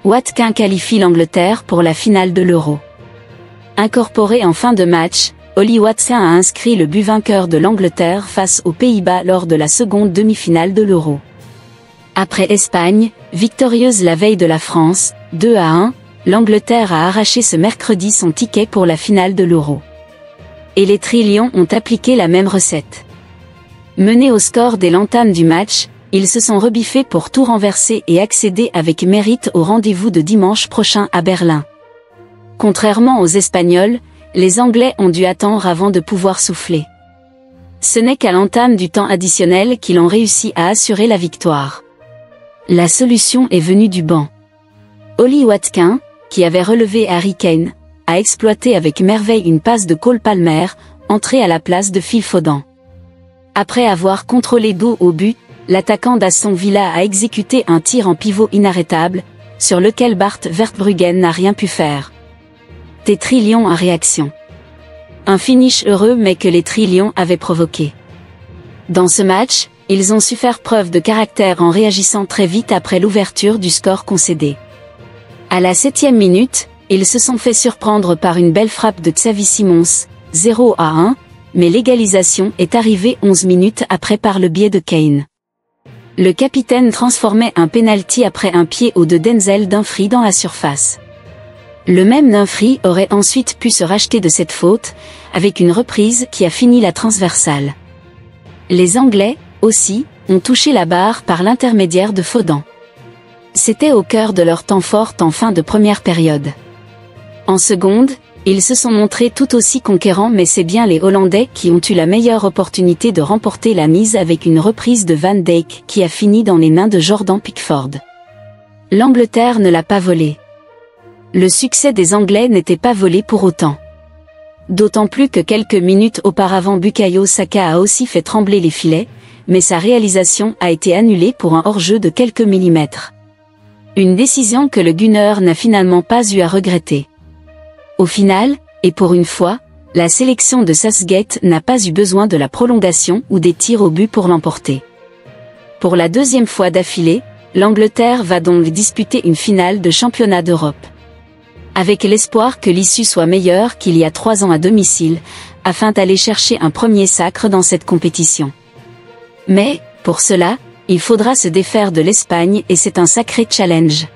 Watkins qualifie l'Angleterre pour la finale de l'Euro. Incorporé en fin de match, Ollie Watkins a inscrit le but vainqueur de l'Angleterre face aux Pays-Bas lors de la seconde demi-finale de l'Euro. Après Espagne, victorieuse la veille de la France, 2-1, l'Angleterre a arraché ce mercredi son ticket pour la finale de l'Euro. Et les Tri-Lions ont appliqué la même recette. Menés au score dès l'entame du match, ils se sont rebiffés pour tout renverser et accéder avec mérite au rendez-vous de dimanche prochain à Berlin. Contrairement aux Espagnols, les Anglais ont dû attendre avant de pouvoir souffler. Ce n'est qu'à l'entame du temps additionnel qu'ils ont réussi à assurer la victoire. La solution est venue du banc. Ollie Watkins, qui avait relevé Harry Kane, a exploité avec merveille une passe de Cole Palmer, entrée à la place de Phil Foden. Après avoir contrôlé dos au but, l'attaquant d'Aston Villa a exécuté un tir en pivot inarrêtable, sur lequel Bart Verbruggen n'a rien pu faire. Des Tri-Lions en réaction. Un finish heureux mais que les Tri-Lions avaient provoqué. Dans ce match, ils ont su faire preuve de caractère en réagissant très vite après l'ouverture du score concédé. À la 7e minute, ils se sont fait surprendre par une belle frappe de Xavi Simons, 0-1, mais l'égalisation est arrivée 11 minutes après par le biais de Kane. Le capitaine transformait un penalty après un pied haut de Denzel Dumfries dans la surface. Le même Dumfries aurait ensuite pu se racheter de cette faute, avec une reprise qui a fini la transversale. Les Anglais, aussi, ont touché la barre par l'intermédiaire de Foden. C'était au cœur de leur temps fort en fin de première période. En seconde, ils se sont montrés tout aussi conquérants mais c'est bien les Hollandais qui ont eu la meilleure opportunité de remporter la mise avec une reprise de Van Dijk qui a fini dans les mains de Jordan Pickford. L'Angleterre ne l'a pas volé. Le succès des Anglais n'était pas volé pour autant. D'autant plus que quelques minutes auparavant Bukayo Saka a aussi fait trembler les filets, mais sa réalisation a été annulée pour un hors-jeu de quelques millimètres. Une décision que le Gunner n'a finalement pas eu à regretter. Au final, et pour une fois, la sélection de Southgate n'a pas eu besoin de la prolongation ou des tirs au but pour l'emporter. Pour la deuxième fois d'affilée, l'Angleterre va donc disputer une finale de championnat d'Europe. Avec l'espoir que l'issue soit meilleure qu'il y a 3 ans à domicile, afin d'aller chercher un premier sacre dans cette compétition. Mais, pour cela, il faudra se défaire de l'Espagne et c'est un sacré challenge.